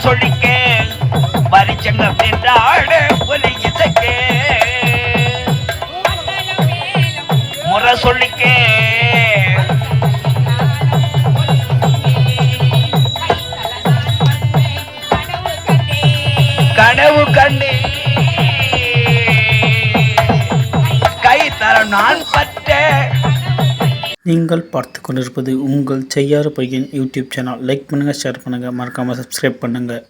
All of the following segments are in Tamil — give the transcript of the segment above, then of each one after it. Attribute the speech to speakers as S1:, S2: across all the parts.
S1: சொல்லிக்க பரிச்சங்க பின்னாடு ஒலிக்கிசக்க முறை சொல்லிக்க கனவு கண்டு கை தர நான் பற்ற.
S2: நீங்கள் பார்த்து கொண்டிருப்பது உங்கள் செய்யாறு பையன் யூடியூப் சேனல். லைக் பண்ணுங்கள், ஷேர் பண்ணுங்கள், மறக்காமல் சப்ஸ்கிரைப் பண்ணுங்கள்.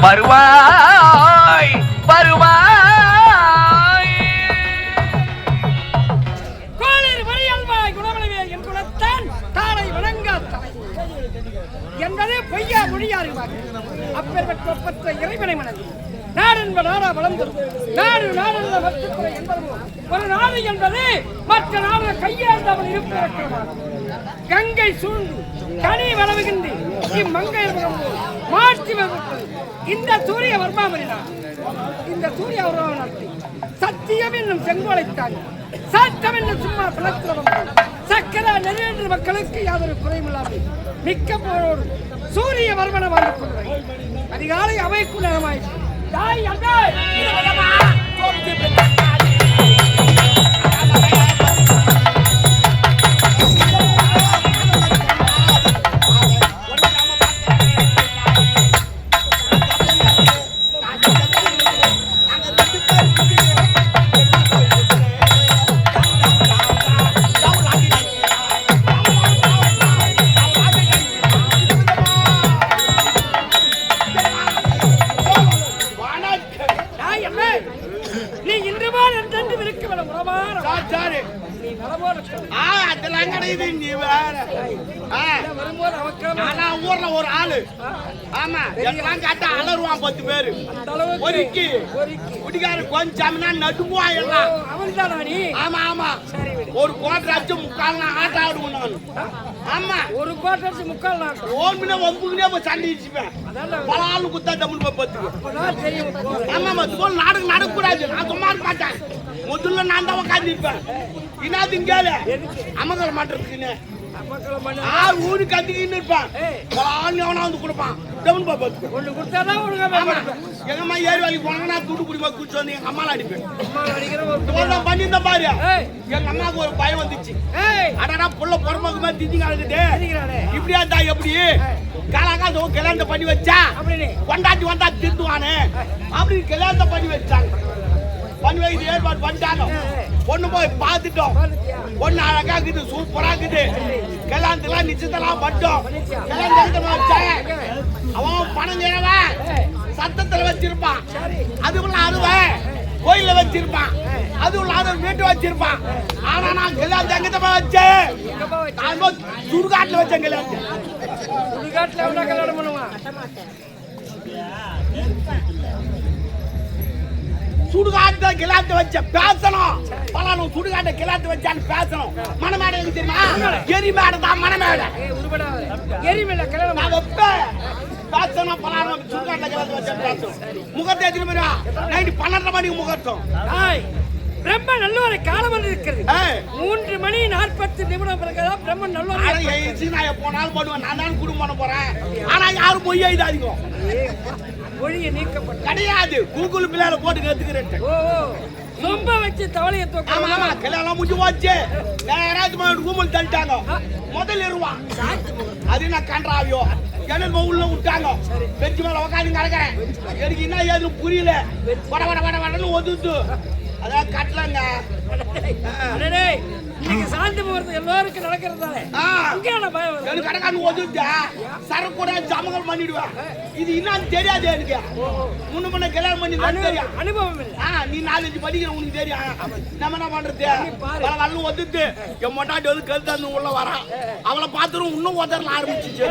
S2: வருவாய் வருவாய்
S3: கோளிர் வரியல்வாய் குணமளவே என் குலத்தான் தாரை வணங்காத்தாய் என்பது பொய்யா மொழியாறுவார். அப்பேற்பட்ட ஒப்பற்ற இறைவனை மணந்து நாடு என்ப நாடா வளம் தரும் நாடு நாடு மற்ற என்பது ஒரு நாடு என்பது மற்ற நாடு கையாண்டவன் இருப்பிருக்கிறார். கங்கை சூழ்ந்து கனி வளவுகின்ற இம்மங்கை மாற்றி வருவது இந்த சூரிய வர்மாமரினார். இந்த சூரிய வர்மாவனத்தை சத்தியம் என்னும் செங்கோலைத்தான் சட்டம் என்னும் சும்மா பிளத்திரம் சக்கர நெருங்கின்ற மக்களுக்கு யாதொரு குறைமில்லாமல் மிக்க போரோடு சூரிய வர்மனை வாழ்ந்து கொள்வேன். அதிகாலை அவைக்கு நேரமாயிற்று. நீ இன்று போல் என்று விருக்கு விட முறமாற சாச்சாரு நீ நலமோட அதெல்லாம் கிடையாது. நீ வேற வரும்போது அவக்கு ஆனா ஊர்ல ஒரு ஆளு ஆமா எல்லாம் காட்ட அலருவான் 10 பேரு ஒரிக்கி குடிகார கொஞ்சம்னா நடுங்குவா எல்லாம் அவன் தானா நீ? ஆமா ஆமா ஒரு கோட்டை அடிச்சு முக்கால் ஆட்ட ஆடுவோம் நான். ஆமா ஒரு கோட்டை அடிச்சு முக்கால் ஆட்டம் ஓன்மினா வம்புக்குனே போய் சண்டை இடிச்சுப்பேன். பல ஆளு குத்தா தமிழ் பத்துக்கு அப்பதான் தெரியும். ஆமா அது போல நாடகம் நடக்கூடாது. நான் சும்மா இருக்க மாட்டேன். முதல்ல நான் தான் உட்காந்து இருப்பேன். இனாதும் கேளு அமங்கல மாட்டுறதுக்குன்னு ஊரு கத்திக்கின்னு இருப்பான். பல ஆள் எவனா வந்து கொடுப்பான். டவுன் பாப்பா ஒண்ணு கொடுத்தாதான் எங்க அம்மா ஏறி வேலைக்கு போனாங்க. நான் துடு குடிமா குடிச்சு வந்து எங்க அம்மால அடிப்பேன். பண்ணியிருந்த பாரு எங்க அம்மாவுக்கு ஒரு பயம் வந்துச்சு. அடடா புள்ள பொறமாக்கு மாதிரி திட்டிங்க அழுதுட்டு இப்படியா இருந்தா எப்படி காலாக்கால கல்யாணத்தை பண்ணி வச்சா கொண்டாட்டி வந்தா திட்டுவானு அப்படின்னு கல்யாணத்தை பண்ணி வச்சாங்க. பண்ணி வைத்து ஏற்பாடு பண்ணிட்டாங்க. பொண்ணு போய் பார்த்துட்டோம். பொண்ணு அழகா இருக்குது, சூப்பரா இருக்குது. கல்யாணத்துலாம் நிச்சயத்தெல்லாம் பட்டோம். கல்யாணத்தை வச்சேன். அவன் பணம் தேவன் சத்தத்துல வச்சிருப்பான். அதுக்குள்ள அறுவன் கோயில வச்சிருப்பான். அதுக்குள்ள அது வீட்டு வச்சிருப்பான். ஆனா நான் கல்யாணத்தை எங்கிட்ட வச்சேன். நான் சுடுகாட்டுல வச்சேன். கல்யாணத்தை சுடுகாட்டுல எவ்வளவு கல்யாணம் பண்ணுவான்? சுடுகாட்ட கிளாத்து வச்ச பேசணும். பலனும் சுடுகாட்ட கிளாத்து வச்சான்னு பேசணும். மணமேடை தெரியுமா? எரிமேடை தான் மணமேடை. எரிமேடை கல்யாணம் நான் வைப்பேன். பேசணும். பலனும் சுடுகாட்ட கிளாத்து வச்சா பேசணும். முகத்தை எத்தனை பேரா? நைட்டு 12 மணிக்கு முகட்டும். பிரம்ம நல்லவரை காலம் இருக்கிறது. 3 மணி 40 நிமிடம் பிறகுதான் பிரம்ம நல்லவரை போனாலும் பண்ணுவேன். நான் தான் குடும்பம் பண்ண போறேன். ஆனா யாரும் பொய் எழுதாதீங்க. மொழியை நீக்கப்பட்ட கிடையாது. கூகுள் பிள்ளைல போட்டு கத்துக்கிறேன். ரொம்ப வச்சு தவளைய தூக்க. ஆமா கல்யாணம் முடிஞ்சு போச்சு. நேரா ரூமுல தள்ளிட்டாங்க. முதல்ல இருவான் அது நான் கண்டாவியோ என்ன உள்ள விட்டாங்க. பெஞ்சு மேல உட்காந்து கிடக்கிறேன். எனக்கு என்ன ஏதுன்னு புரியல. வட வட வட வடன்னு ஒதுத்து அதான் கட்டலங்க.
S4: இன்னைக்கு சாந்தி முகூர்த்தம் எல்லாருக்கும் நடக்கிறதாலே அங்கேயான பயம் வருது.
S3: எனக்கு கடைக்காரன் ஒதுட்டா சரக்கு கூட ஜமங்கள் பண்ணிடுவேன். இது இன்னும் தெரியாது எனக்கு. முன்ன கல்யாணம் பண்ணி தெரியும்,
S4: அனுபவம் இல்லை.
S3: நீ 4-5 படிக்கிற உனக்கு தெரியும். நம்ம என்ன பண்றது? வரல ஒதுட்டு என் மொட்டாட்டி வந்து கழுத்தாந்து உள்ள வரா. அவளை பார்த்துரும் இன்னும் ஒதறல ஆரம்பிச்சிச்சு.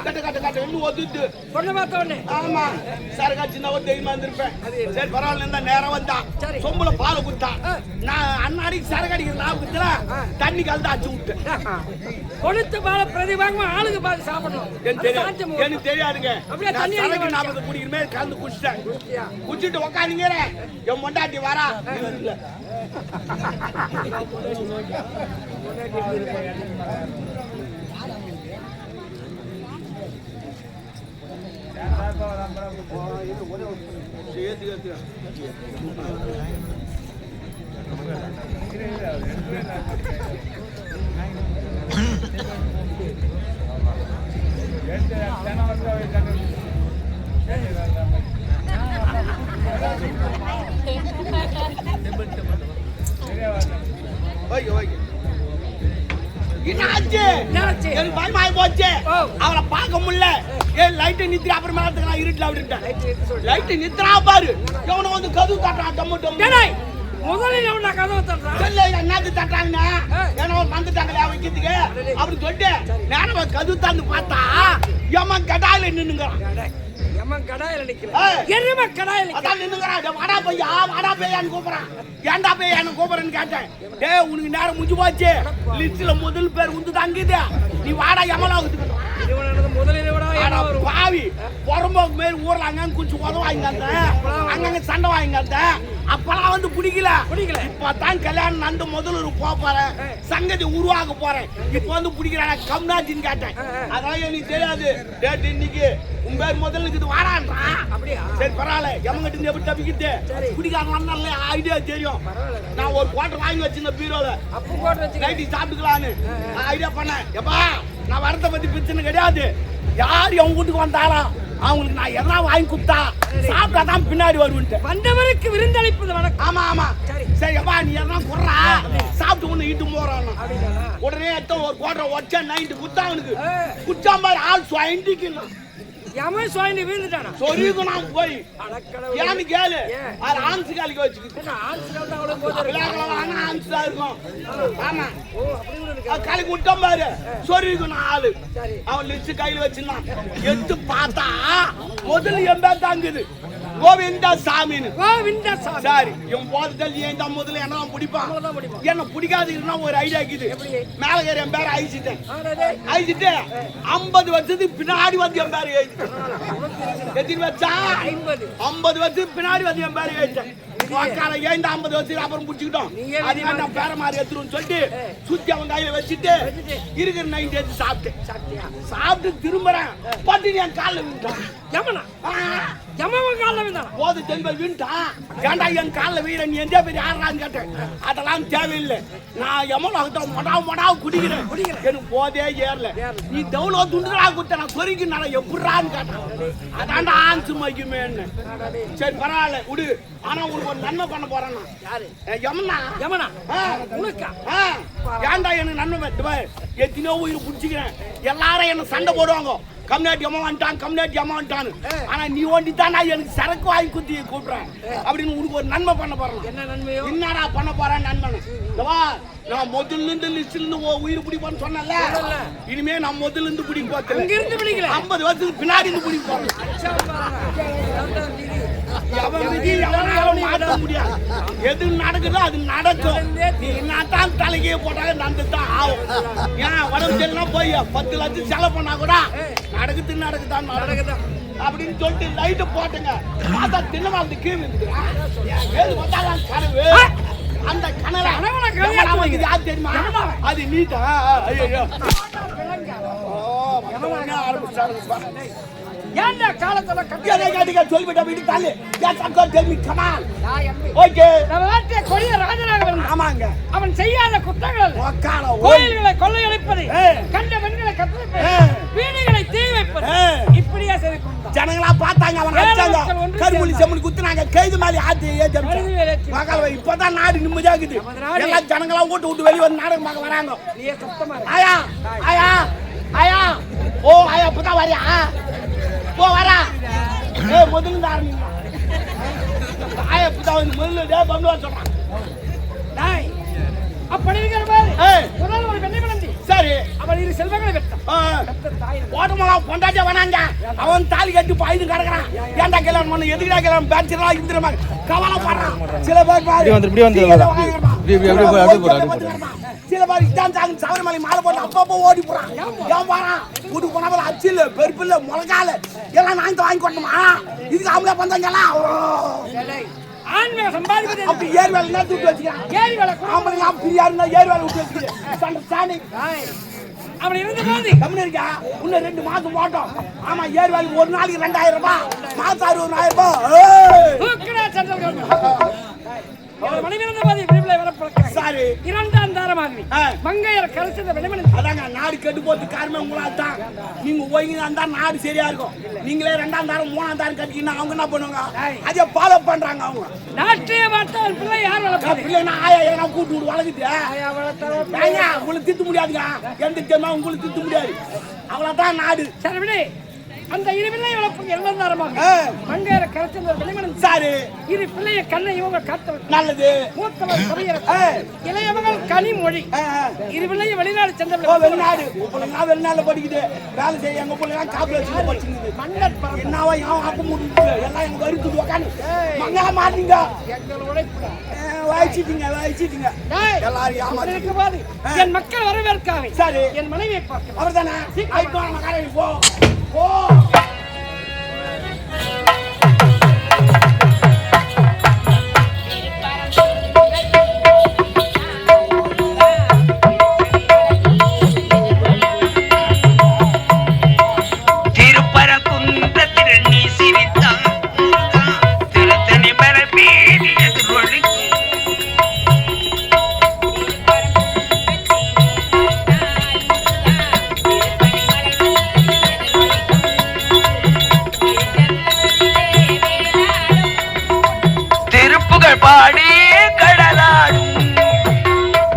S3: கட்ட கட்ட கட்ட இன்னும் ஒதுட்டு
S4: பொண்ணு பார்த்த உடனே
S3: ஆமா சரக்கா சின்னவ தெரியுமா இருந்திருப்பேன். சரி பரவாயில்ல இருந்தா நேரம் வந்தா சொம்புல பாலை குடுத்தா. நான் அண்ணாடிக்கு சரக்கு அடிக்கிற லாபத்துல தண்ணி கலந்து அச்சு விட்டு
S4: கொளுத்து பால பிரதிபாகமா ஆளுக்கு பார்த்து சாப்பிடணும்.
S3: எனக்கு தெரியாதுங்க. சரக்கு நாற்பது குடிக்கிறமே கலந்து குடிச்சிட்டேன். குடிச்சிட்டு உக்காந்தீங்க என் மொண்டாட்டி வரா. எனக்கு பயமாயி போச்சு. அவளை பார்க்க முடியல. லைட்டை நித்திர அப்புறமா இருட்டுல அப்படின்ட்டு லைட்டை நித்திரா பாரு. எவனை வந்து கதவு தட்டுறான்.
S4: முதலில் எவனா கதவு தட்டுறான்?
S3: என்னது தட்டுறாங்க? ஏன்னா வந்துட்டாங்களே வைக்கிறதுக்கு அப்படி சொல்லிட்டு நேரம் கதவு தாந்து பார்த்தா ஏமா கடாயில நின்னுங்கிறான்.
S4: கடாயில நிக்கல கடாயில
S3: நின்னுங்கிறான். வாடா பையா வாடா பையான்னு கூப்பிடுறான். ஏன்டா பையா என்ன கூப்பிடுறேன்னு கேட்டேன். டேய் உனக்கு நேரம் முடிஞ்சு போச்சு. லிஸ்ட்ல முதல் பேர் வந்து தங்குது. நீ வாடா எமலாவுக்கு பாவி புறம்போக்கு மாரி ஊர்ல அங்க கொஞ்சம் உதவ வாங்கிங்க. அங்கங்க சண்டை வாங்கிங்க. அப்பெல்லாம் வந்து பிடிக்கல. இப்பதான் கல்யாணம் நந்து முதல்ல போறேன். சங்கதி உருவாக்க போறேன். இப்ப வந்து பிடிக்கிறான கம்னாச்சின்னு கேட்டேன். அதான் எனக்கு தெரியாது. டேட் இன்னைக்கு உன் பேர் முதல்ல இருக்குது வாடான்றான். சரி பரவாயில்ல. எமங்கிட்ட இருந்து எப்படி தப்பிக்கிட்டு பிடிக்காத நல்ல ஐடியா தெரியும். நான் ஒரு குவார்டர் வாங்கி வச்சிருந்த பீரோல நைட்டி சாப்பிட்டுக்கலான்னு ஐடியா பண்ணேன். எப்பா நான் வரத்தை பத்தி பிரச்சனை கிடையாது. யார் என் வீட்டுக்கு வந்தாரா அவங்களுக்கு நான் எதனா வாங்கி கொடுத்தா சாப்பிட்டாதான் பின்னாடி வருவேன்ட்டு.
S4: வந்தவருக்கு விருந்தளிப்பது வணக்கம்.
S3: ஆமா ஆமா சரி அப்பா நீ எதனா குடுறா சாப்பிட்டு ஒண்ணு இட்டு போறான். உடனே எத்தனை ஒரு குவார்டர் வச்சா நைட்டு குத்தா அவனுக்கு குச்சா மாதிரி ஆள் சுவாயிண்டிக்கு
S4: எமன் சுவாயிண்டி வீழ்ந்துட்டானா
S3: சொரிக்கு நான் போய் ஏன்னு கேளு. அது ஆன்சு காலிக்கு வச்சுக்கிட்டு ஆன்சு தான் இருக்கும். ஆமா காலிக்கு விட்டான் பாரு சொரிக்கு நான் ஆளு. அவன் லிஸ்ட் கையில வச்சிருந்தான். எடுத்து பார்த்தா முதல்ல என் பேர் தாங்குது கோவிந்தா சாமின்னு. சரி இவன் போதல் ஏன் தான் முதல்ல என்ன பிடிப்பான். என்ன பிடிக்காது இருந்தா ஒரு ஐடியா இருக்குது. மேல ஏறி என் பேரை அழிச்சிட்டேன். 50 வருஷத்துக்கு பின்னாடி வந்து என் பேரு எத்தனை வச்சா 50 வருஷத்துக்கு பின்னாடி வந்து என் பேரு எழுதிட்டேன். 50 வருஷத்துக்கு அப்புறம் பிடிச்சிக்கிட்டோம். அது நான் பேர மாதிரி எடுத்துருன்னு சொல்லிட்டு சுத்தி அவன் கையில வச்சுட்டு இருக்கிற நைட் எடுத்து சாப்பிட்டு திரும்புறேன். பட்டினி என் காலில் விட்டான். போது தென்பை வீண்டான். ஏண்டா என் காலில் வீர நீ எந்த பேர் யாரான்னு கேட்டேன். அதெல்லாம் தேவையில்லை. நான் எமலாக மொடாவு குடிக்கிறேன். எனக்கு போதே ஏறல. நீ எவ்வளோ துண்டுகளா கொடுத்த நான் சொரிக்கு நான் எப்படிறான்னு கேட்டேன். அதான்டா ஆன்சு மைக்குமேன்னு. சரி பரவாயில்ல விடு. ஆனா உனக்கு ஒரு நன்மை பண்ண போறேன். ஏன்டா எனக்கு நன்மை எத்தனையோ உயிர் பிடிச்சிக்கிறேன். எல்லாரும் என்ன சண்டை போடுவாங்க. கம்னாட்டி அம்மா வந்துட்டான் கம்னாட்டி அம்மா வந்துட்டான்னு. ஆனா நீ ஓண்டி தான் நான் எனக்கு சரக்கு வாங்கி குத்தி கூப்பிடுறேன் அப்படின்னு உனக்கு ஒரு நன்மை பண்ண போறேன்.
S4: என்ன நன்மையோ
S3: என்னடா பண்ண போறேன் நன்மை. நான் முதல்ல இருந்து லிஸ்ட்ல இருந்து உயிர் பிடிப்பான்னு சொன்னல. இனிமே நான் முதல்ல இருந்து பிடிக்க போறேன். 50 வருஷத்துக்கு பின்னாடி இருந்து பிடிக்க போறேன். மாற்ற முடியாது. எது நடக்குதோ அது நடக்கும். நீ என்னத்தான் தலைக்கே போட்டாங்க நடந்துதான் ஆகும். ஏன் உடம்பு சரியில்லாம் போய் 10 லட்சம் செலவு பண்ணா கூட நடக்குதான் அப்படின்னு சொல்லிட்டு லைட்டு போட்டுங்க. பார்த்தா தின்னவாழ்ந்து கீழ் கனவு. அந்த கனவு யாரு தெரியுமா? அது நீட்டா
S4: ஏன்டா காலத்துல
S3: கட்டியா சொல்லிவிட்ட வீட்டு தாலி ஓகே.
S4: நம்ம நாட்டிய கொடிய ராஜராஜன்
S3: ஆமாங்க.
S4: அவன் செய்யாத குற்றங்கள் கோயில்களை கொள்ளையடிப்பது, கண்ட பெண்களை கற்பழிப்பது, வீடுகளை தீ வைப்பது, இப்படியே செய்து கொண்டான்.
S3: ஜனங்களா பார்த்தாங்க, அவன் அடிச்சாங்க, கருமொழி செம்மொழி குத்துனாங்க, கைது மேலே ஆத்தி மகள். இப்பதான் நாடு நிம்மதியா இருக்குது. எல்லாம் ஜனங்களா விட்டு வெளியே வந்து நாடகம் பார்க்க வராங்க. ஆயா ஆயா ஆயா ஓ ஆயா இப்பதான் வரியா போ வரா முதல்ல இருந்து ஆரம்பிங்க. ஆயா இப்பதான் வந்து முதல்ல பண்ணுவான்னு சொல்றான்.
S4: அப்படி இருக்கிற மாதிரி முதல்ல ஒரு பெண்ணை மணந்தி.
S3: சரி,
S4: அவள் இரு செல்வங்களை பெற்றான்.
S3: ஓட்டமலா கொண்டாட்டியா வேணாங்க. அவன் தாலி கட்டி பாய்ந்து கிடக்குறான். ஏன்டா கல்யாணம் பண்ண, எதுக்குடா கல்யாணம் பேச்சுலாம் இருந்துருமா கவலைப்படுறான். சில பேர் சில பேர் இதான் சாங்க சபரிமலை மாலை போட்டு அப்பப்போ ஓடி போறான். ஏன் போறான் வீட்டுக்கு போனா அச்சில் பெருப்பில்ல முழங்கால எல்லாம் நாங்க வாங்கி கொட்டணுமா? இதுக்கு அவங்களே பண்றாங்கலாம்.
S4: ஆண்மையை சம்பாதிப்பது
S3: அப்படி ஏர் வேலை என்ன தூக்கி வச்சுக்கிறான்.
S4: ஏரி வேலை
S3: ஆம்பளைங்க பிரியா இருந்தா ஏர் வேலை விட்டு வச்சுக்கிறேன்.
S4: அப்படி இருந்த போது
S3: கம்மி இருக்கா இன்னும் 2 மாசம் போட்டோம். ஆமா, ஏர் வேலை ஒரு நாளைக்கு 2000 ரூபாய், மாசம் 60,000 ரூபாய். சரி,
S4: இரண்டாம் தாரமாக மங்கையர் கரைச்சத விளைமணி.
S3: அதாங்க நாடு கெட்டு போட்டு காரணமே உங்களால் தான். நீங்க ஒழுங்கா இருந்தா நாடு சரியா இருக்கும். நீங்களே 2ஆம் தாரம் 3ஆம் தாரம் கட்டிக்கின்னா அவங்க என்ன பண்ணுவாங்க? அதே ஃபாலோ பண்றாங்க அவங்க.
S4: நாட்டையே பார்த்தா பிள்ளை யார் வளர்ப்பா?
S3: பிள்ளைனா ஆயா எதனா கூட்டு விடு வளர்க்குது. உங்களுக்கு திட்டு முடியாதுங்க. எந்த தேமா உங்களுக்கு திட்டு முடியாது. அவ்வளவுதான் நாடு.
S4: சரி விடு. அந்த இரு பிள்ளை வளர்ப்புக்கு 2ஆம் தாரமாக மங்கையர் கரைச்சத விளைமணி.
S3: சரி,
S4: இரு பிள்ளைய கண்ணை இவங்க காத்தவர்
S3: நல்லது.
S4: மூத்தவர் கவியர், இளையவர்கள் கனிமொழி. இரு பிள்ளைய வெளிநாடு சென்ற
S3: வெளிநாடு வெளிநாடு படிக்குது, வேலை செய்ய. எங்க பிள்ளைங்க காப்பி வச்சு படிச்சுக்குது. என்னவா எவன் ஆக்க முடியுது? எல்லாம் எங்க வருத்துட்டு உக்காந்து மங்கா மாட்டீங்க. வயசிட்டீங்க எல்லாரும் ஏமாத்தி.
S4: என் மக்கள் வரவேற்காக
S3: சரி,
S4: என் மனைவியை பார்க்க
S3: அவர் தானே போ போ.
S1: பாடி கடலாடும்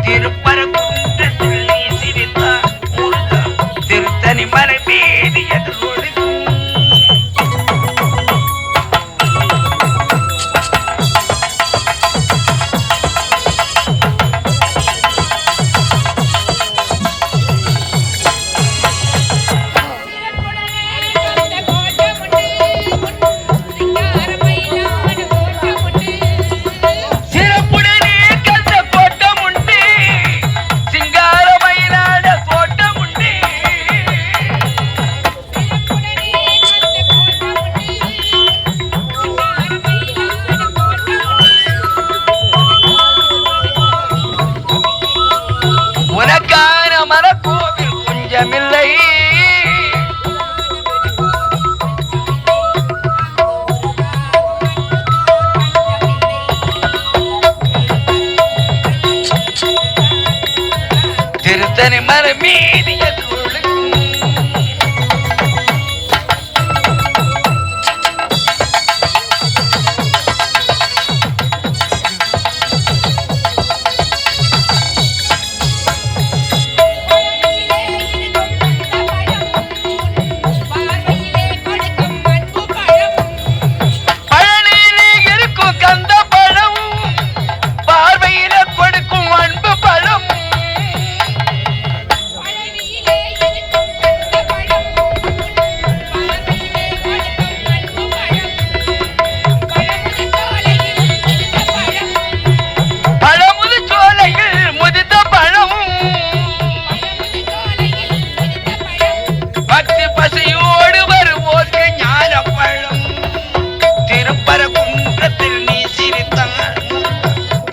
S1: திருப்பரங்குன்றத்தில் நீ சிரித்தார் முருகா, திருத்தணி மலை மீது எதிரொலிக்கும்.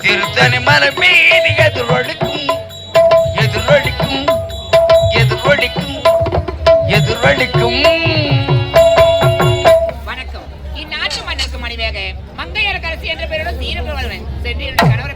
S1: திருத்தணி மலை மீது எதிரொலிக்கும் எதிரொலிக்கும் எதிரொலிக்கும் எதிரொலிக்கும்.
S5: வணக்கம். இந்நாட்டு மன்னருக்கு மணிவேக மங்கையரசி என்ற பெயருடன் சீரம் வருவேன். சென்று கணவரை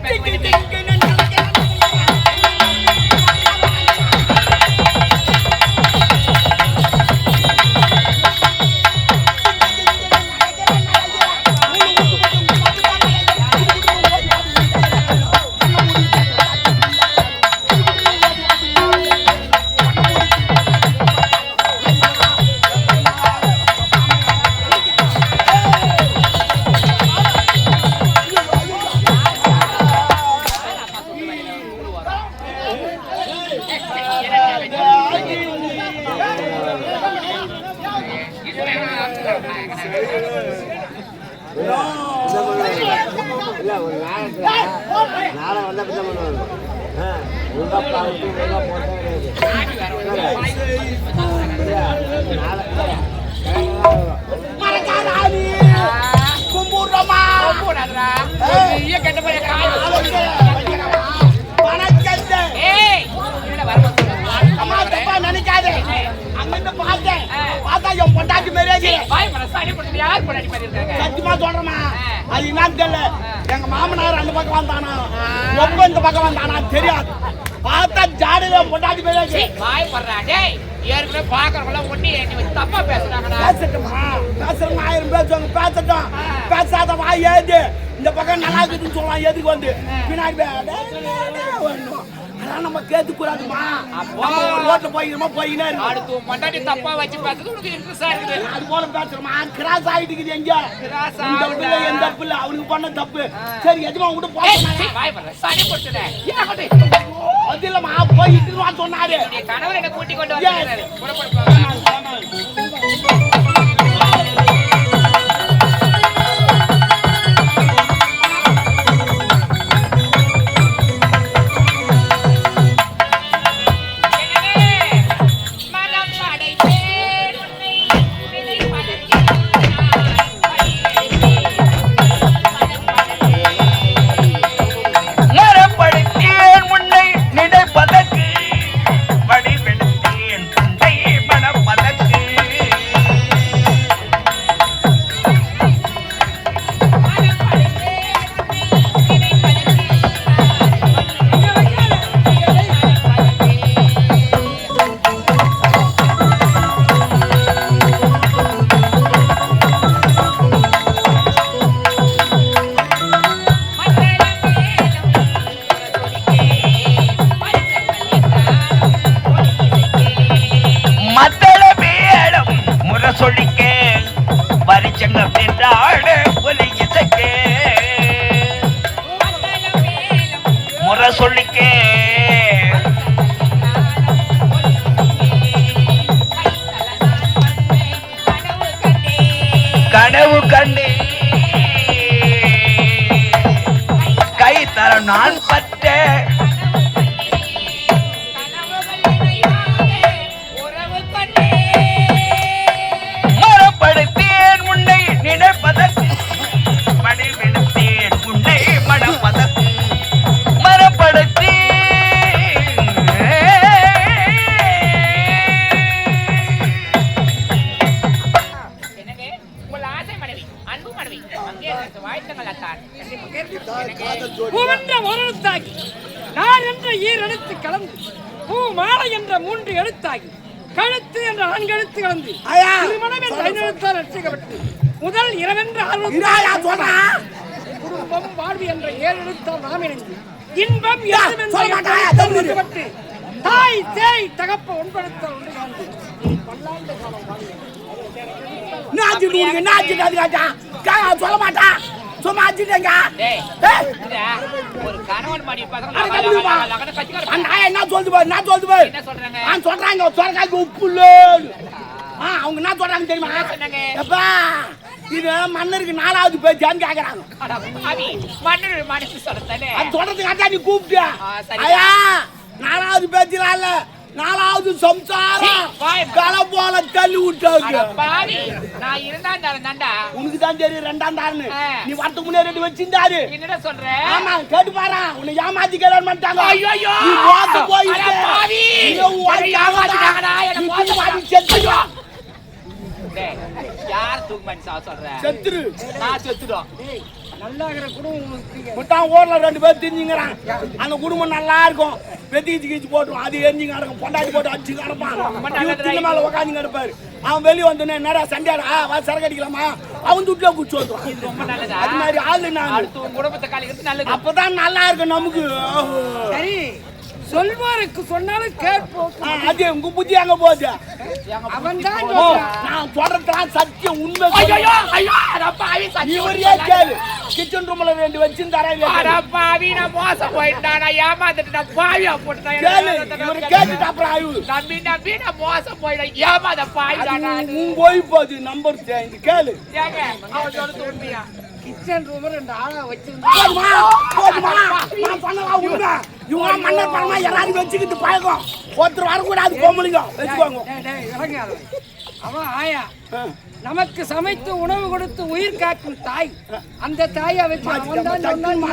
S3: கும்பிடுறோமா
S5: போடாதடா நீயே கெட்ட போய் காய்
S3: வணக்கத்தை
S5: என்னடா வரமா
S3: அம்மா தப்பா நினைக்காதே அங்கிருந்து பார்த்தேன் பார்த்தா என் பொண்டாட்டி மாதிரியே
S5: வாய் மனசு அடி போட்டு யார் பொண்டாட்டி மாதிரி இருக்காங்க
S3: சத்தியமா சொல்றேமா அது என்னன்னு தெரியல எங்க மாமனார் அந்த பக்கம் வந்தானா ரொம்ப இந்த பக்கம் வந்தானா தெரியாது பார்த்தா ஜாடியில பொண்டாட்டி மாதிரியே
S5: வாய் படுறா டேய் ஏற்கனவே பாக்குறவங்கள ஒண்ணி நீ வந்து தப்பா பேசுறாங்கடா
S3: பேசட்டுமா பேசுறவங்க 1000 பேசுவாங்க பேசட்டும் பேசாத வாய் ஏது இந்த பக்கம் நல்லா இருக்குதுன்னு சொல்லலாம் எதுக்கு வந்து பின்னாடி வரணும் அதான் நம்ம கேட்டுக்கூடாதுமா ரோட்ல போய்க்கிறோமா போயினே இருக்கு
S5: அடுத்து மண்டாட்டி தப்பா வச்சு பேசுறது உனக்கு இன்ட்ரெஸ்டா இருக்குது
S3: அது போல பேசுறோமா கிராஸ் ஆயிட்டு எங்க
S5: கிராஸ்
S3: இந்த பிள்ளை எந்த பிள்ளை அவனுக்கு பண்ண தப்பு சரி எதுமா விட்டு போய்
S5: வாய் படுற சரி போட்டுட
S3: அது இல்லம்மா போயிட்டு வா சொன்னாரு
S5: கணவர் என்ன கூட்டி கொண்டு வந்தாரு புறப்பட்டு
S1: சொல்லிக்கே கனவு கண்டே கை தர நான் பற்ற மரப்படுத்தேன் உன்னை நினைப்பதற்கு மடிவெடுத்தேன் உன்னை மனப்பதற்கு மரப்படுத்தேன்
S4: நான் என்ற ஈரெழுத்து கலந்து பூ மாலை என்ற 3 எழுத்தாகி கழுத்து என்ற 4 எழுத்து கலந்து திருமணம் என்ற 5 எழுத்தால் ரட்சிக்கப்பட்டு முதல் இரவென்ற 6 குடும்பம் வாழ்வு என்ற 7 எழுத்தால் நாம் இணைந்து இன்பம் என்ற தாய் சேய் தகப்ப 9 எழுத்தால் ஒன்று காண்பு பல்லாண்டு காலம்
S3: சொல்ல மாட்டா சும்மா அடிச்சுட்டேங்க
S5: ஒரு கணவன் மணி
S3: என்ன சொல்லுது போய்
S5: என்ன சொல்றாங்க
S3: நான் சொல்றாங்க சொரக்காய்க்கு உப்பு இல்ல அவங்க என்ன சொல்றாங்க தெரியுமா எப்பா இது மன்னருக்கு 4வது பேச்சான்னு கேக்குறாங்க
S5: மன்னர் மனசு சொல்றதானே
S3: அது சொல்றதுக்காக நீ கூப்பிட்டியா ஐயா 4வது பேச்சுலாம் இல்ல 4வது சம்சாரம் கலை போல தள்ளி விட்டாங்க
S5: பாவி நான் இருந்தா தாண்டா
S3: உனக்கு தான் தெரியும் 2ஆம் தாள்னு நீ வரதுக்கு முன்னே 2 வச்சிருந்தாரு
S5: என்னடா சொல்ற
S3: ஆமா கேட்டு பாரு உன்னை ஏமாத்தி கல்யாணம் பண்ணிட்டாங்க
S5: ஐயோ
S3: நீ மோச போயிட்ட
S5: பாவி
S3: ஏமாத்திட்டாங்கடா என்ன மோச பண்ணி செத்துடா
S5: டேய் யார் தூக்குமன் சொல்ற
S3: செத்துரு
S5: நான் செத்துறோம்
S4: நல்லா இருக்கிற குடும்பம்
S3: முட்டான் ஊர்ல 2 பேர் தெரிஞ்சுங்கிறான் அந்த குடும்பம் நல்லா இருக்கும் வெத்திச்சு கீச்சு போட்டுருவான் அது எரிஞ்சுங்க கிடக்கும் பொண்டாட்டி போட்டு அடிச்சு கிடப்பான் மேல உட்காந்து கிடப்பாரு அவன் வெளியே வந்தோடனே என்னடா சண்டையாடா வா சரக்கு அடிக்கலாமா அவன் துட்டுல குடிச்சு வந்துடும்
S5: ரொம்ப நல்லதா
S3: அது மாதிரி ஆளு நான்
S5: அடுத்து குடும்பத்தை காலிக்கிறது நல்லது
S3: அப்பதான் நல்லா இருக்கும் நமக்கு
S4: சரி சொல்வாருக்கு சொன்னாலும் கேட்போம்
S3: அது உங்க புத்தி அங்க போகுது
S4: அவன் தான்
S3: நான் சொல்றதுலாம் சத்தியம் உண்மை
S5: ஐயோ ஐயோ அடப்பாவி
S3: இவரே கேளு கிச்சன் ரூம்ல 2 வச்சிருந்தாரா
S5: அடப்பாவி நான் மோசம் போயிட்டேன் நான் ஏமாந்துட்டு நான் பாவியா போட்டேன்
S3: கேளு இவரு கேட்டுட்டு அப்புறம் ஆயு
S5: நம்பி நான் மோசம் போயிட்டேன் ஏமாத பாவி
S3: உன் போய் போகுது நம்பர் கேளு
S5: ஏங்க அவன் சொல்றது உண்மையா
S4: கிச்சன் ரூம் 2 ஆளா வச்சிருந்தா
S3: போதுமா நான் பண்ணலாம் உண்மை இவங்க மன்னர் பண்ணா எல்லாரும் வச்சுக்கிட்டு பழக்கம் ஒருத்தர் வரக்கூடாது பொம்பளைங்க வச்சுக்கோங்க
S4: டேய் இறங்காத அவன் ஆயா நமக்கு சமைத்து உணவு கொடுத்து உயிர் காக்கும் தாய் அந்த தாயை வச்சு அவன் தான் சொன்னான்
S5: அம்மா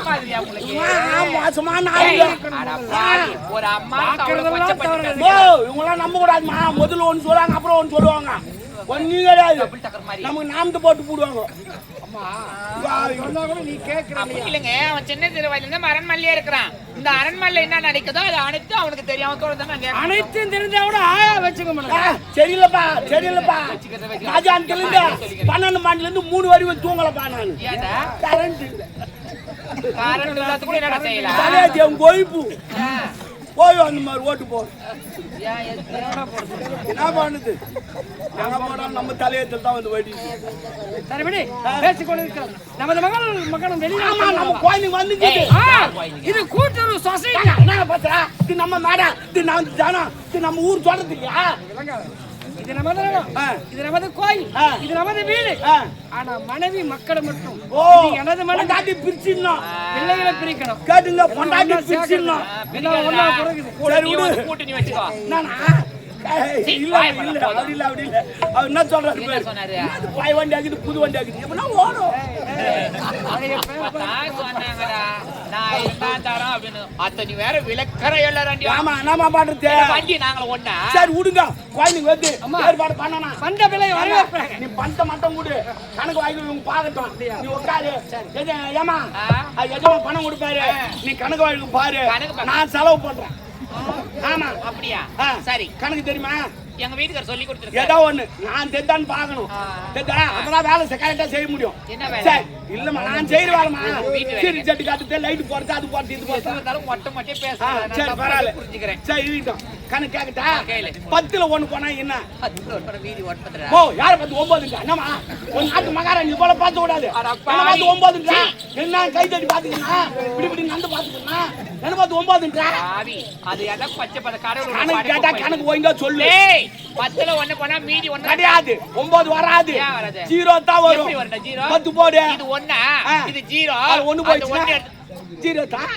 S5: மாதிரியா உங்களுக்கு?
S3: மோசமான
S5: அட பாவி, ஒரு அம்மா அவ்வளவு கொச்சப்பட்டு
S3: இவங்களாம் நம்ப கூடாதுமா முதல்ல ஒன்று சொல்லுவாங்க அப்புறம் ஒன்று சொல்லுவாங்க ஒன்னும் கிடையாது நமக்கு நாமத்தை போட்டு போடுவாங்க
S4: சொன்னா கூட நீ கேட்கற
S5: அப்படி இல்லைங்க, அவன் சின்ன சிறுவயதுல இருந்து அரண்மனையிலே இருக்கிறான். இந்த அரண்மனையில என்ன நடக்குதோ அது அனைத்தும் அவனுக்கு தெரியும். அவன் சொல்றதை நான் கேட்கிறேன்.
S4: அனைத்தும் தெரிஞ்சா கூட ஆயா வச்சுக்க மாட்டேன்.
S3: சரியில்லப்பா ராஜான் தெலுங்க 12 மணில இருந்து 3 வரை தூங்கலப்பா நான்
S5: ஏன்டா?
S3: கரண்ட் இல்ல
S5: காரணம் இல்லாத கூட என்ன செய்யலாம்?
S3: தலையஜம் கோயிப்பு போய் அந்த மாதிரி ஓட்டு போ என்ன பண்ணுது நாங்க போனா நம்ம தலையத்தில் தான் வந்து வடி
S4: சரி விடு பேசிக் கொண்டிருக்கிறோம். நமது மகனும் வெளியே
S3: நம்ம கோயிலுக்கு வந்துங்க
S4: இது கூட்டுறவு சொசைட்டி.
S3: என்ன பாத்தா இது நம்ம நாடா இது நம்ம ஜனம் இது நம்ம ஊர் சொல்றது இல்லையா
S4: இது நமது இடம், இது நமது கோயில், இது நமது வீடு. ஆனா மனைவி மக்களை மட்டும் இது எனது மனைவி
S3: பிரிச்சிடணும்
S4: பிள்ளைகளை பிரிக்கணும்.
S3: கேட்டுங்க பொண்டாட்டி பிரிச்சிடணும்
S4: ஒன்னா பிறகுது
S5: கூட்டணி வச்சுக்கோ.
S3: இல்ல அப்படி இல்ல அவர் என்ன சொல்றாரு பாய் வண்டி ஆகிட்டு புது வண்டி ஆகிட்டு எப்படின்னா ஓடும்
S5: சொன்னாங்கடா நான் இருந்தா தரோம் அப்படின்னு. அத்தனை வேற விளக்கற எல்லாரும்
S3: ஆமா என்னமா பண்றது
S5: வண்டி நாங்கள ஒண்ணா.
S3: சரி விடுங்க கோயிலுக்கு வந்து ஏற்பாடு பண்ணனா
S4: பண்ட பிள்ளை வரவேற்பாங்க.
S3: நீ பண்ட மட்டும் கொடு கணக்கு வாங்கி உங்க பாக்கட்டும் நீ உட்காரு ஏமா எஜமா பணம் கொடுப்பாரு நீ கணக்கு வாங்கி பாரு நான் செலவு பண்றேன். ஆமா
S5: அப்படியா? சரி,
S3: கணக்கு தெரியுமா?
S5: எங்க வீட்டுக்கார சொல்லி கொடுத்துருக்காரு.
S3: ஏதோ ஒண்ணு நான் தெத்தான்னு பாக்கணும் அப்பதான் வேலை கரெக்டா செய்ய முடியும்.
S5: என்ன வேலை?
S3: இல்லம்மா நான் செய்யற வேலைமா சரி சட்டி காட்டுறது லைட் போறது அது போறது இது போறது
S5: மொட்டை மொட்டை பேசுறேன்.
S3: சரி பரவாயில்ல
S5: புரிஞ்சுக்கிறேன்.
S3: சரி இருக்கட்டும் கணக்கு கேக்கட்டா 10ல 1 போனா என்ன
S5: வீதி ஓட்டுறா?
S3: ஓ யார பார்த்து 9 என்னமா ஒரு நாட்டு மகாராணி போல பார்த்து விடாது என்ன பார்த்து 9 என்ன கை தட்டி பாத்துக்கா இப்படி இப்படி நந்து பாத்துக்கா என்ன பார்த்து 9
S5: ஆவி அது எதை பச்சை பத கடவுள்
S3: கணக்கு கேட்டா கணக்கு ஒழுங்கா சொல்லு.
S5: 10ல 1 போனா மீதி 1
S3: கிடையாது 9 வராது 0 தான் வரும்.
S5: எப்படி வரடா 0?
S3: 10 போடு
S5: இது 1 இது 0
S3: அது 1 போயிடுச்சு 0 தான்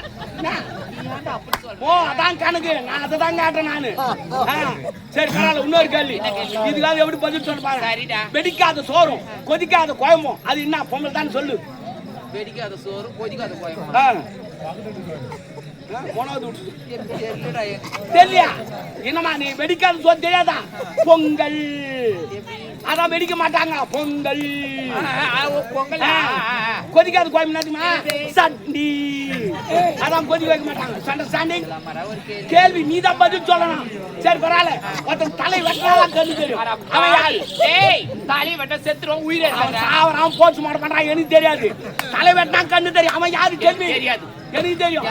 S3: ஓ அதான் கணக்கு நான் அததான் கேட்டேன் நானு சரி பரவாயில்ல இன்னொரு கேள்வி இதுக்காக எப்படி பதில் சொல்ல பாருங்க. வெடிக்காத சோறும் கொதிக்காத கோயமும் அது என்ன பொங்கல் தான் சொல்லு.
S5: வெடிக்காத சோறு கொதிக்காத கோயம்
S3: தெரியலையா என்னமா நீ வெடிக்காத சோறு தெரியாதா? பொங்கல் அதான் வெடிக்க மாட்டாங்க பொங்கல்
S5: பொங்கல்
S3: கொதிக்காத கோயம்னா சண்டி அதான் கொதிக்க வைக்க மாட்டாங்க சண்டை சாண்டி கேள்வி நீ தான் பதில் சொல்லணும். சரி பரவாயில்ல ஒருத்தன் தலை வெட்டாதான் கண்ணு தெரியும். அவன் யாரு?
S5: தலை வெட்ட செத்துருவான் உயிரே
S3: அவன் போச்சு மாட பண்றான் எனக்கு தெரியாது. தலை வெட்டினா கண்ணு தெரியும். அவன் யாரு கேள்வி
S5: தெரியாது
S3: எனக்கு தெரியும்.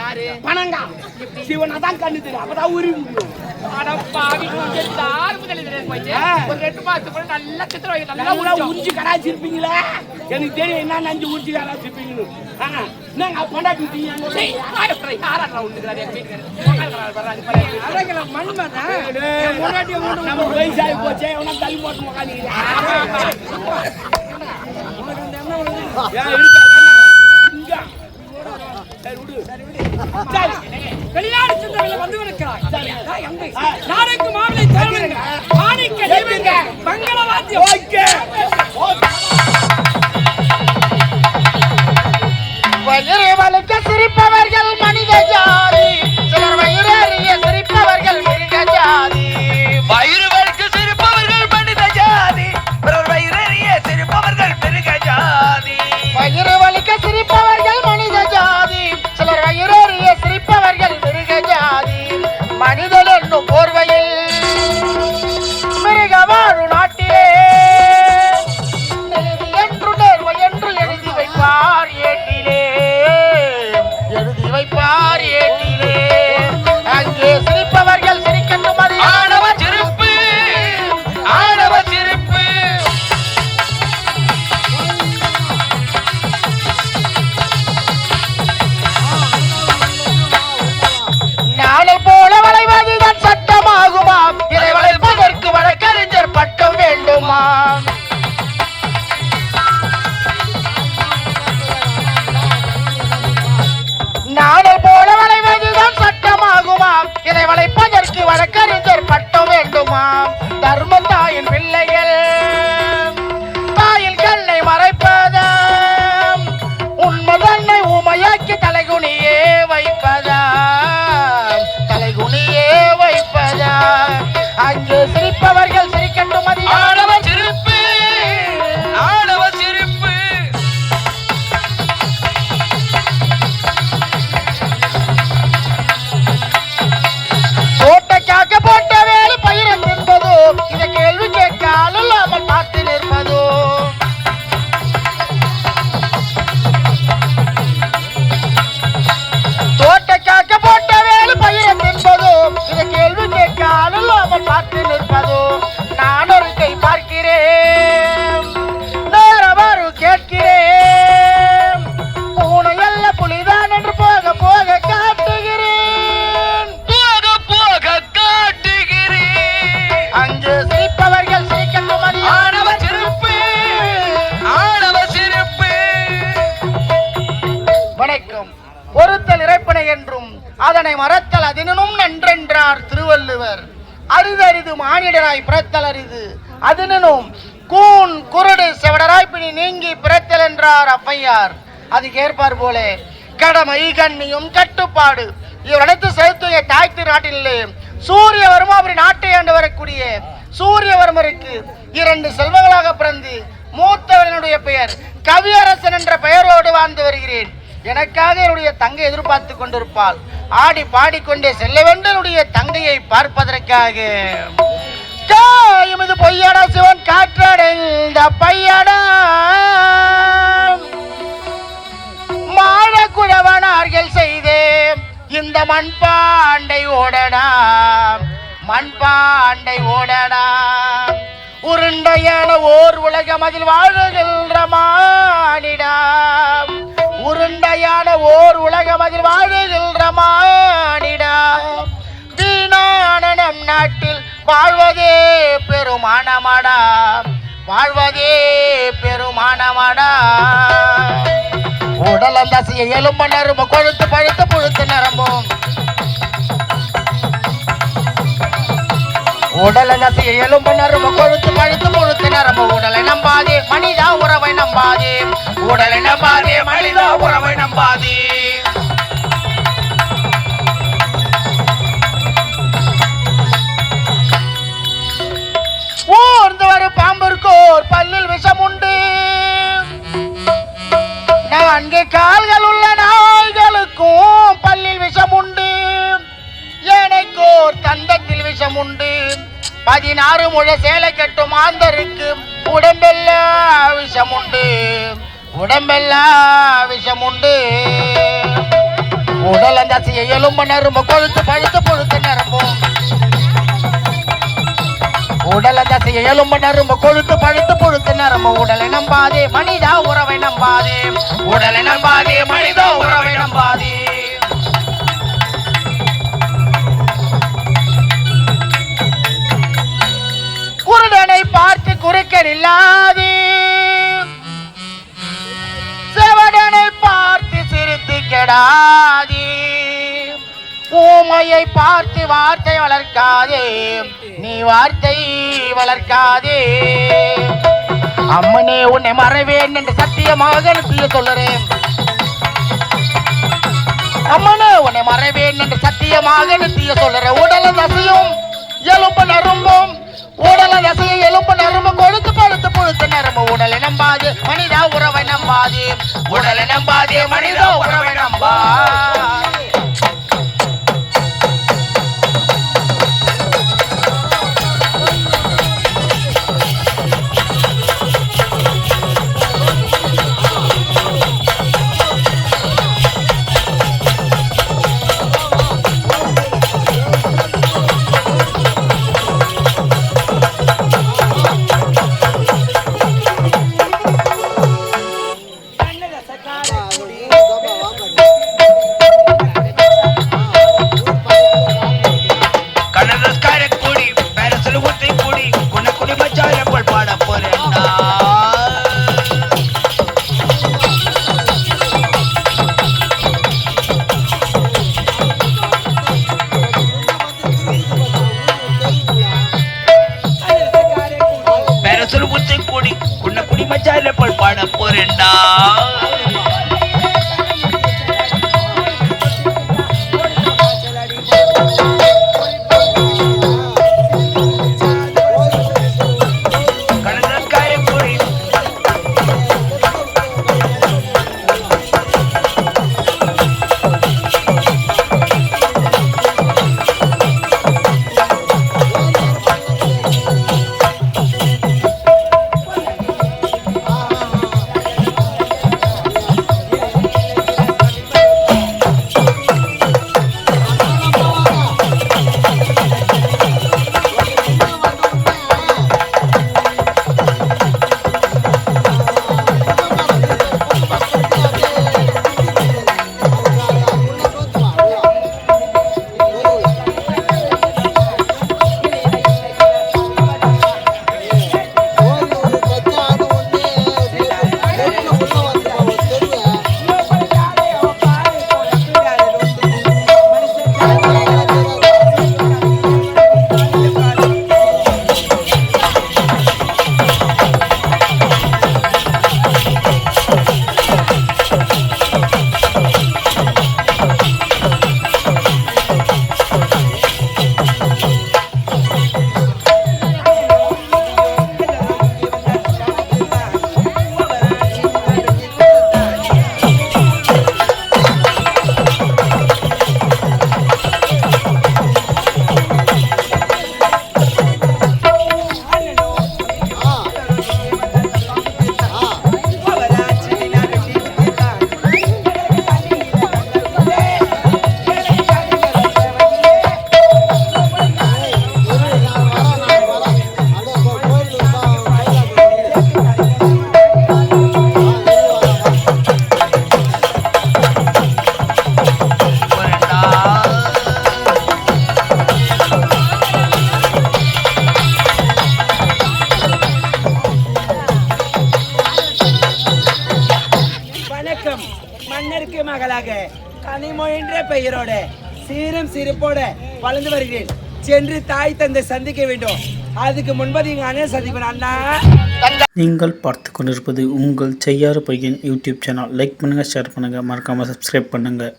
S3: பணங்கா சிவனா தான் கண்ணு தெரியும் அப்பதான் உரி முடியும்.
S5: ஒரு 2 மாசத்துக்கு நல்லா சித்திரம்
S3: நல்லா உறிஞ்சி கடாச்சிருப்பீங்களே எனக்கு தெரியும் என்ன நஞ்சு உறிஞ்சி கடாச்சிருப்பீங்கன்னு. என்னங்க கொண்டாட்டி நம்ம வயசாகி போச்சே எவனா தள்ளி போட்டு உட்காந்துக்கிறேன்.
S4: வெளிநாடு சென்றவர்கள் வந்து இருக்கிறார். நாளைக்கு மாவிலை தருவீங்க மாணிக்க நீங்க மங்களவாத்தியம்.
S6: வயிறு வலிக்க சிரிப்பவர்கள் மனித ஜாதி, சிலர் வயிறறிய சிரிப்பவர்கள் மிருக ஜாதி.
S1: வயிறு வலிக்க சிரிப்பவர்கள் மனித ஜாதி, பிறர் வயிறறிய சிரிப்பவர்கள் மிருக ஜாதி.
S6: வயிறு வலிக்க சிரிப்பவர்கள் மனித ஜாதி, சிலர் வயிறறிய சிரிப்பவர்கள் மிருக ஜாதி. மனிதன் என்னும் போர்வையில் மிருக வாழும் நாட்டிலே நீதி என்று நேர்வை என்று எழுதி வைப்பார் ஏட்டிலே, எழுதி வைப்பார் ஏட்டிலே. அங்கே சிரிப்பவர்கள் சிரிக்கட்டும், அது ஆணவ சிரிப்பு. நோக்கி தலைகுனியே வைப்பதா, தலைகுனியே வைப்பதா. அங்கு சிரிப்பவர்கள் சிரிக்கட்டும், அது
S1: ஆடவ சிரிப்பு, ஆடவ சிரிப்பு.
S6: தோட்டக்காக்க போட்ட வேலை பயிரம் என்பதோ, இந்த கேள்வி கேட்கால் இல்லாமல் பார்த்து நிற்பதோ. தோட்டக்காக்க போட்ட வேலை பயிரம் என்பதோ, இந்த கேள்வி கேட்கால் இல்லாமல் பார்த்து நிற்பதோ. நான் ஒரு கை பார்க்கிறேன், நேரவாறு கேட்கிறேன். பூனை அல்ல புலிதான் என்று போக போக காட்டுகிறேன்,
S1: போக போக காட்டுகிறேன்.
S6: அங்கு சிரிப்பவர்கள் சிரிக்கட்டும், அது
S1: ஆடவ சிரிப்பு, ஆடவ சிரிப்பு.
S6: வணக்கம். பொறுத்தல் இறைப்பனை என்றும் அதனை மறத்தல் அதனும் நன்றென்றார் திருவள்ளுவர். அரிதரிது மானிடராய் பிறத்தல் அரிது, அதனும் கூன் குருடு செவடராய் பிணி நீங்கி பிறத்தல் என்றார் ஔவையார். அதுக்கு ஏற்பார் போல கடமை கண்ணியும் கட்டுப்பாடு இவர் அனைத்து செலுத்திய தாய்த்து நாட்டிலே சூரியவர்மாபுரி நாட்டை ஆண்டு வரக்கூடிய சூரியவர்மருக்கு 2 செல்வங்களாக பிறந்து மூத்தவனுடைய பெயர் கவியரசன் என்ற பெயரோடு வாழ்ந்து வருகிறேன். எனக்காக என்னுடைய தங்கை எதிர்பார்த்து கொண்டிருப்பாள். ஆடி பாடிக்கொண்டே செல்ல வேண்டும் என்னுடைய தங்கையை பார்ப்பதற்காக. இது பொய்யடா சிவன் காற்றடைந்த பையடா, மாழக்குழவனார்கள் செய்தே இந்த மண்பாண்டை ஓடடா, மண்பாண்டை ஓடடா. உருண்டையான ஓர் உலகம் அதில் வாழுகின்ற மானிடா, உருண்டையான ஓர் உலகம் அதில் வாழுகின்ற மானிடா. வீணான நம் நாட்டில் வாழ்வதே பெருமானமடா, வாழ்வதே பெருமானமடா. உடல் அந்த எலும்பு நரம்பு கொழுத்து பழுத்து புழுத்து நரம்பும், உடல் அந்த எலும்பு நரம்பு கொழுத்து பழுத்து புழுத்து நரம்பு. உடலை நம்பாதே மனிதா உறவை நம்பாதே, உடலை நம்பாதே மனிதா உறவை நம்பாதே. ஊர்ந்து வரும் பாம்பிற்கோர் பல்லில் விஷம் உண்டு, 4 கால்கள் உள்ள நாய்களுக்கும் பல்லில் விஷம் உண்டு. ஏனைக்கோர் தந்தத்தில் விஷம் உண்டு, 16 முழ சேலை கட்டும் ஆந்தருக்கு உடம்பெல்லாம் விஷம் உண்டு, உடம்பெல்லாம் விஷம் உண்டு. உடல் அந்த எலும்பு நரம்பு கொழுத்து பழுத்து புழுத்து நரம்பும், உடல் அந்த எலும்பு நரம்பு கொழுத்து பழுத்து புழுத்து நரம்பு. உடலை நம்பாதே மனிதா உறவை நம்பாதே, உடலை நம்பாதே மனிதா உறவை நம்பாதே. குருடனை பார்த்து குறுக்கன் இல்லாதே, செவடனை பார்த்து சிரித்து கெடாதே. ஊமையை பார்த்து வார்த்தை வளர்க்காதே, நீ வார்த்தை வளர்க்காதே. அம்மனே உன்னை மறைவேன் என்று சத்தியமாக நித்திய சொல்லுறேன், அம்மனே உன்னை மறைவேன் என்று சத்தியமாக நித்திய சொல்லுறேன். உடல தசையும் எலும்பு நரும்பும், உடல தசையை எலும்பு நரும்பு கொழுத்து பழுத்து புழுத்து நரம்பு. உடலை நம்பாதே மனிதா உறவை நம்பாதே, உடலை நம்பாதே மனிதா உறவை நம்பாதே.
S7: மகளாக கனிமொழி என்ற பெயரோட சீரும் சிரிப்போட வளர்ந்து வருகிறேன். சென்று தாய் தந்தை சந்திக்க வேண்டும். அதுக்கு முன்பது எங்க அண்ணன் சந்திப்பேன். அண்ணா,
S2: நீங்கள் பார்த்து கொண்டிருப்பது உங்கள் செய்யாறு பையன் யூடியூப் சேனல். லைக் பண்ணுங்கள், ஷேர் பண்ணுங்கள், மறக்காமல் சப்ஸ்கிரைப் பண்ணுங்கள்.